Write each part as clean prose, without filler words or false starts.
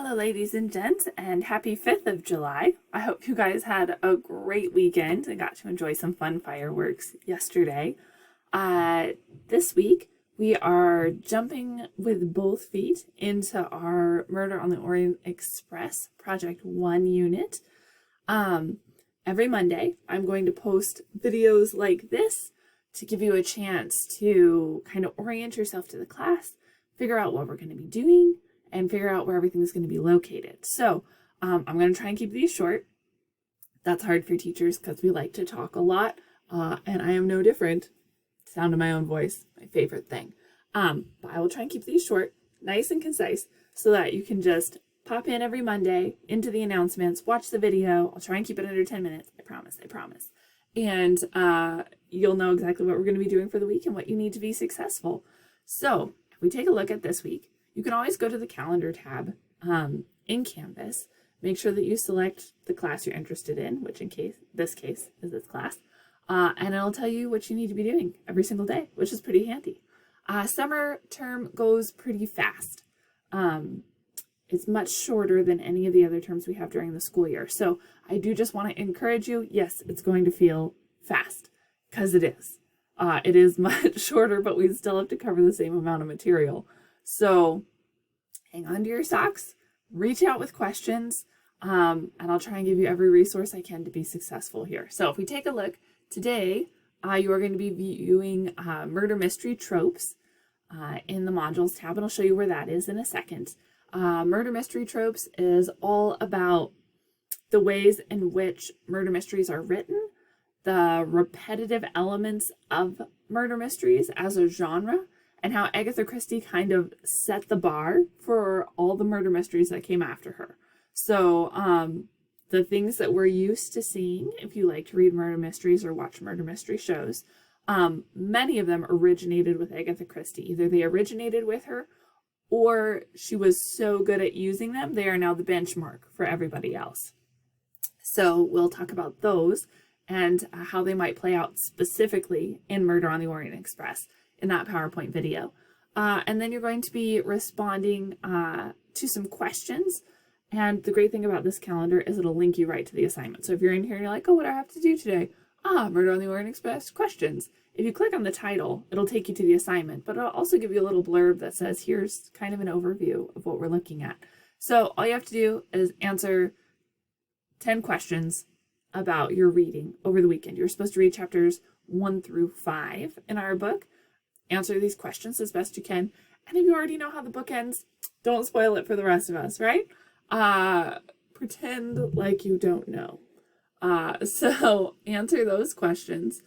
Hello, ladies and gents, and happy 5th of July. I hope you guys had a great weekend and got to enjoy some fun fireworks yesterday. This week, we are jumping with both feet into our Murder on the Orient Express Project 1 unit. Every Monday, I'm going to post videos like this to give you a chance to kind of orient yourself to the class, figure out what we're going to be doing, and figure out where everything is going to be located. So I'm going to try and keep these short. That's hard for teachers because we like to talk a lot, and I am no different. Sound of my own voice, my favorite thing. But I will try and keep these short, nice and concise, so that you can just pop in every Monday into the announcements, watch the video. I'll try and keep it under 10 minutes. I promise. And you'll know exactly what we're going to be doing for the week and what you need to be successful. So if we take a look at this week, you can always go to the calendar tab in Canvas. Make sure that you select the class you're interested in, which in this case is this class. And it'll tell you what you need to be doing every single day, which is pretty handy. Summer term goes pretty fast. It's much shorter than any of the other terms we have during the school year. So I do just want to encourage you, yes, it's going to feel fast, because it is. It is much shorter, but we still have to cover the same amount of material. So hang on to your socks, reach out with questions, and I'll try and give you every resource I can to be successful here. So if we take a look, today you are going to be viewing murder mystery tropes in the modules tab, and I'll show you where that is in a second. Murder mystery tropes is all about the ways in which murder mysteries are written, the repetitive elements of murder mysteries as a genre, and how Agatha Christie kind of set the bar for all the murder mysteries that came after her. So the things that we're used to seeing, if you like to read murder mysteries or watch murder mystery shows, many of them originated with Agatha Christie. Either they originated with her or she was so good at using them, they are now the benchmark for everybody else. So we'll talk about those and how they might play out specifically in Murder on the Orient Express in that PowerPoint video. And then you're going to be responding to some questions. And the great thing about this calendar is it'll link you right to the assignment. So if you're in here and you're like, oh, what do I have to do today? Murder on the Orient Express questions. If you click on the title, it'll take you to the assignment, but it'll also give you a little blurb that says, here's kind of an overview of what we're looking at. So all you have to do is answer 10 questions about your reading over the weekend. You're supposed to read chapters 1 through 5 in our book. Answer these questions as best you can. And if you already know how the book ends, don't spoil it for the rest of us, right? Pretend like you don't know. So answer those questions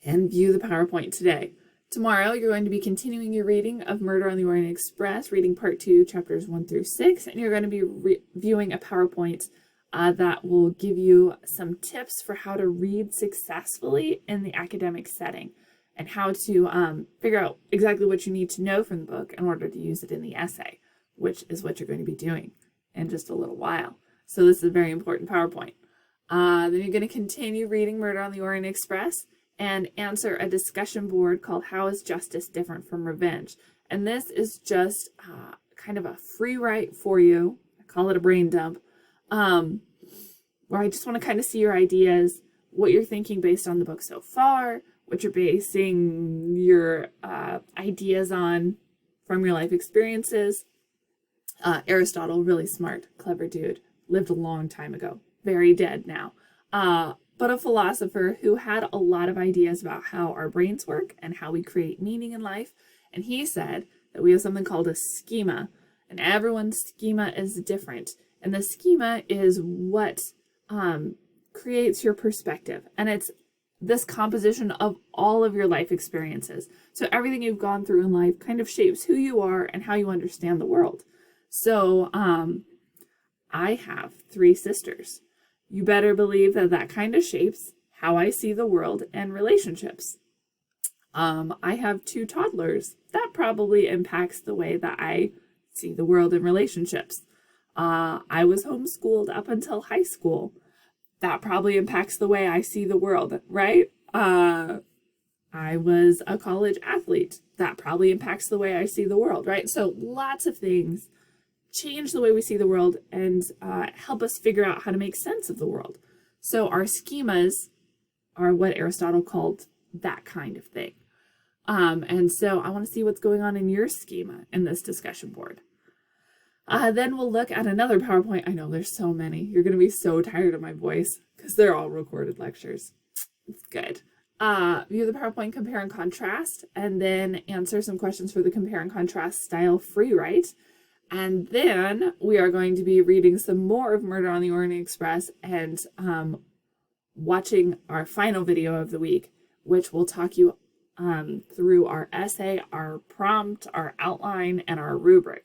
and view the PowerPoint today. Tomorrow, you're going to be continuing your reading of Murder on the Orient Express, reading part 2, chapters 1 through 6, and you're going to be viewing a PowerPoint that will give you some tips for how to read successfully in the academic setting, and how to figure out exactly what you need to know from the book in order to use it in the essay, which is what you're going to be doing in just a little while. So this is a very important PowerPoint. Then you're going to continue reading Murder on the Orient Express and answer a discussion board called How is Justice Different from Revenge? And this is just kind of a free write for you. I call it a brain dump, where I just want to kind of see your ideas, what you're thinking based on the book so far, what you're basing your ideas on from your life experiences. Aristotle, really smart, clever dude, lived a long time ago, very dead now, but a philosopher who had a lot of ideas about how our brains work and how we create meaning in life. And he said that we have something called a schema, and everyone's schema is different. And the schema is what creates your perspective. And it's this composition of all of your life experiences. So everything you've gone through in life kind of shapes who you are and how you understand the world. So I have 3 sisters. You better believe that that kind of shapes how I see the world and relationships. I have 2 toddlers. That probably impacts the way that I see the world and relationships. I was homeschooled up until high school. That probably impacts the way I see the world, right? I was a college athlete. That probably impacts the way I see the world, right? So lots of things change the way we see the world and help us figure out how to make sense of the world. So our schemas are what Aristotle called that kind of thing. And so I want to see what's going on in your schema in this discussion board. Then we'll look at another PowerPoint. I know there's so many. You're going to be so tired of my voice because they're all recorded lectures. It's good. View the PowerPoint, compare and contrast, and then answer some questions for the compare and contrast style free write. And then we are going to be reading some more of Murder on the Orient Express and watching our final video of the week, which will talk you through our essay, our prompt, our outline, and our rubric.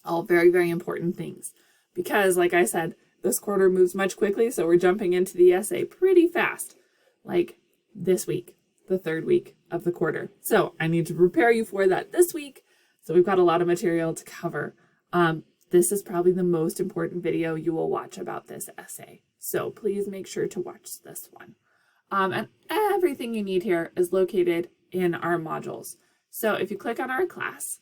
All very, very important things. Because, like I said, this quarter moves much quickly, so we're jumping into the essay pretty fast. Like this week, the third week of the quarter. So I need to prepare you for that this week. So we've got a lot of material to cover. This is probably the most important video you will watch about this essay. So please make sure to watch this one. And everything you need here is located in our modules. So if you click on our class,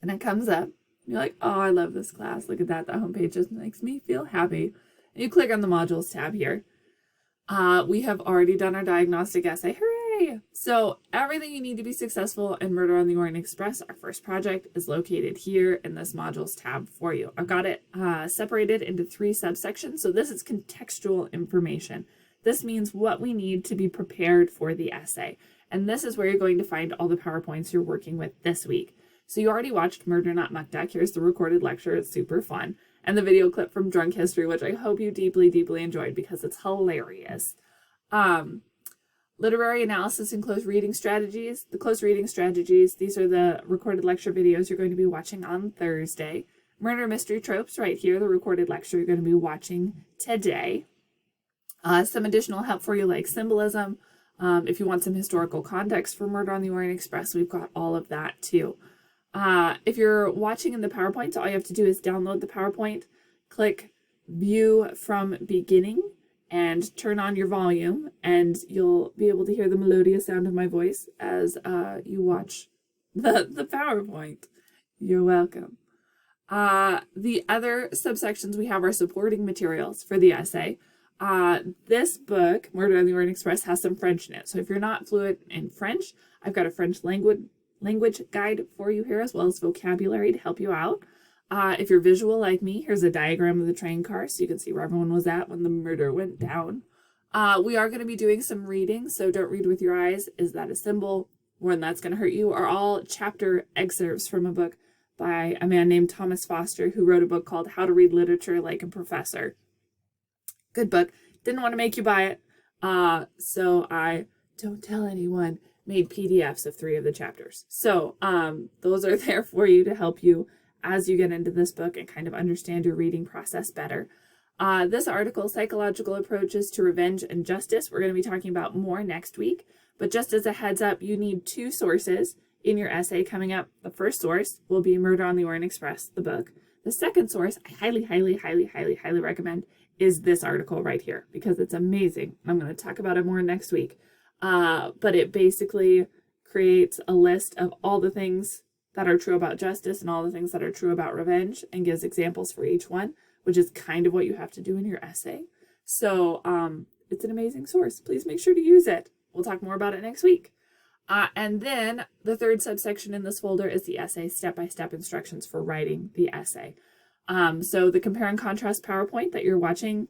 and it comes up, you're like, oh, I love this class. Look at that. The homepage just makes me feel happy. And you click on the modules tab here. We have already done our diagnostic essay. Hooray! So everything you need to be successful in Murder on the Orient Express, our first project, is located here in this modules tab for you. I've got it separated into 3 subsections. So this is contextual information. This means what we need to be prepared for the essay. And this is where you're going to find all the PowerPoints you're working with this week. So you already watched Murder Not Muck Duck. Here's the recorded lecture. It's super fun. And the video clip from Drunk History, which I hope you deeply, deeply enjoyed because it's hilarious. Literary analysis and close reading strategies. The close reading strategies, these are the recorded lecture videos you're going to be watching on Thursday. Murder mystery tropes right here, the recorded lecture you're going to be watching today. Some additional help for you like symbolism. If you want some historical context for Murder on the Orient Express, we've got all of that too. If you're watching in the PowerPoint, all you have to do is download the PowerPoint, click View from Beginning, and turn on your volume, and you'll be able to hear the melodious sound of my voice as you watch the PowerPoint. You're welcome. The other subsections we have are supporting materials for the essay. This book, Murder on the Orient Express, has some French in it. So if you're not fluent in French, I've got a French language guide for you here, as well as vocabulary to help you out. If you're visual like me, here's a diagram of the train car so you can see where everyone was at when the murder went down. We are going to be doing some reading, so don't read with your eyes. Is that a symbol? One that's going to hurt you are all chapter excerpts from a book by a man named Thomas Foster, who wrote a book called How to Read Literature Like a Professor. Good book. Didn't want to make you buy it, so I, don't tell anyone, made PDFs of 3 of the chapters. So those are there for you to help you as you get into this book and kind of understand your reading process better. This article, Psychological Approaches to Revenge and Justice, we're going to be talking about more next week. But just as a heads up, you need 2 sources in your essay coming up. The first source will be Murder on the Orient Express, the book. The second source, I highly, highly, highly, highly, highly recommend, is this article right here because it's amazing. I'm going to talk about it more next week. But it basically creates a list of all the things that are true about justice and all the things that are true about revenge and gives examples for each one, which is kind of what you have to do in your essay. So it's an amazing source. Please make sure to use it. We'll talk more about it next week. And then the third subsection in this folder is the essay step-by-step instructions for writing the essay. So the compare and contrast PowerPoint that you're watching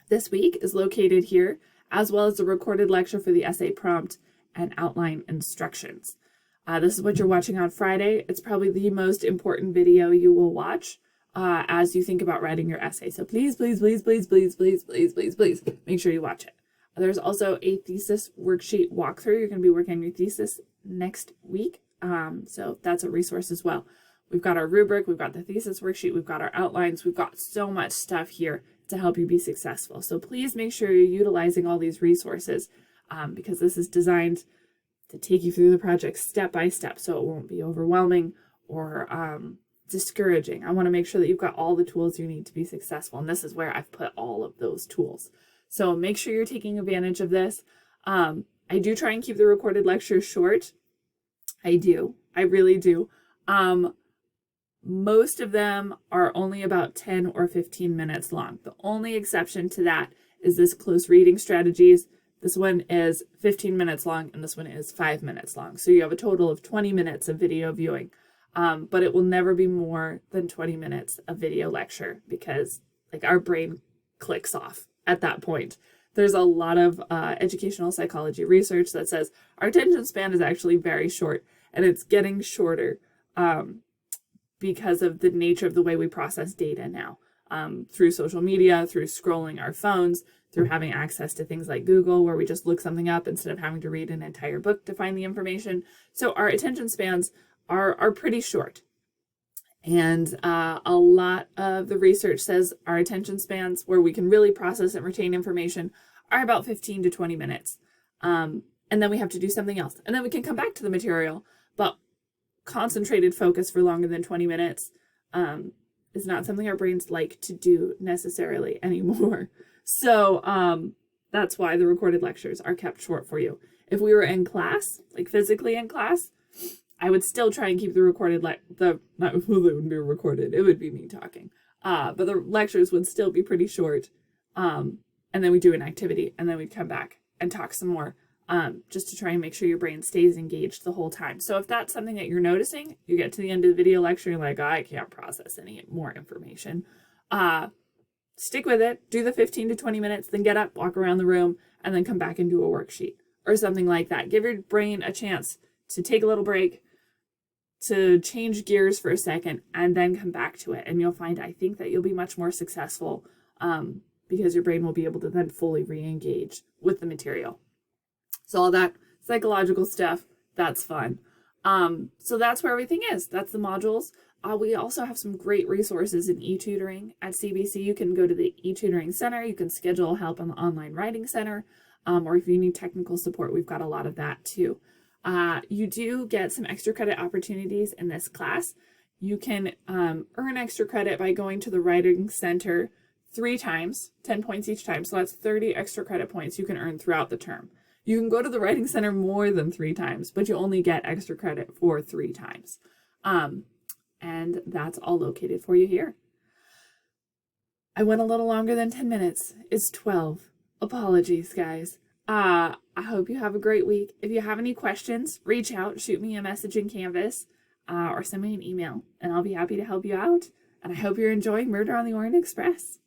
this week is located here, as well as the recorded lecture for the essay prompt and outline instructions. This is what you're watching on Friday. It's probably the most important video you will watch as you think about writing your essay. So please, please, please, please, please, please, please, please, please make sure you watch it. There's also a thesis worksheet walkthrough. You're going to be working on your thesis next week. So that's a resource as well. We've got our rubric, we've got the thesis worksheet, we've got our outlines, we've got so much stuff here to help you be successful. So please make sure you're utilizing all these resources because this is designed to take you through the project step by step so it won't be overwhelming or discouraging. I want to make sure that you've got all the tools you need to be successful, and this is where I've put all of those tools. So make sure you're taking advantage of this. I do try and keep the recorded lectures short. I do. I really do. Most of them are only about 10 or 15 minutes long. The only exception to that is this close reading strategies. This one is 15 minutes long and this one is 5 minutes long. So you have a total of 20 minutes of video viewing, but it will never be more than 20 minutes of video lecture because like our brain clicks off at that point. There's a lot of educational psychology research that says our attention span is actually very short, and it's getting shorter because of the nature of the way we process data now, through social media, through scrolling our phones, through having access to things like Google, where we just look something up instead of having to read an entire book to find the information. So our attention spans are pretty short. And a lot of the research says our attention spans where we can really process and retain information are about 15 to 20 minutes. And then we have to do something else. And then we can come back to the material, but concentrated focus for longer than 20 minutes is not something our brains like to do necessarily anymore. So that's why the recorded lectures are kept short for you. If we were in class, like physically in class, I would still try and keep the recorded, it wouldn't be recorded, it would be me talking. But the lectures would still be pretty short. And then we do an activity and then we'd come back and talk some more, just to try and make sure your brain stays engaged the whole time. So if that's something that you're noticing, you get to the end of the video lecture, you're like, oh, I can't process any more information. Stick with it, do the 15 to 20 minutes, then get up, walk around the room, and then come back and do a worksheet or something like that. Give your brain a chance to take a little break, to change gears for a second, and then come back to it. And you'll find, I think, that you'll be much more successful because your brain will be able to then fully re-engage with the material. So all that psychological stuff, that's fun. So that's where everything is. That's the modules. We also have some great resources in e-tutoring at CBC. You can go to the e-tutoring center. You can schedule help on the online writing center. Or if you need technical support, we've got a lot of that too. You do get some extra credit opportunities in this class. You can earn extra credit by going to the writing center 3 times, 10 points each time. So that's 30 extra credit points you can earn throughout the term. You can go to the writing center more than 3 times, but you only get extra credit for 3 times. And that's all located for you here. I went a little longer than 10 minutes. It's 12. Apologies, guys. I hope you have a great week. If you have any questions, reach out, shoot me a message in Canvas, or send me an email, and I'll be happy to help you out. And I hope you're enjoying Murder on the Orient Express.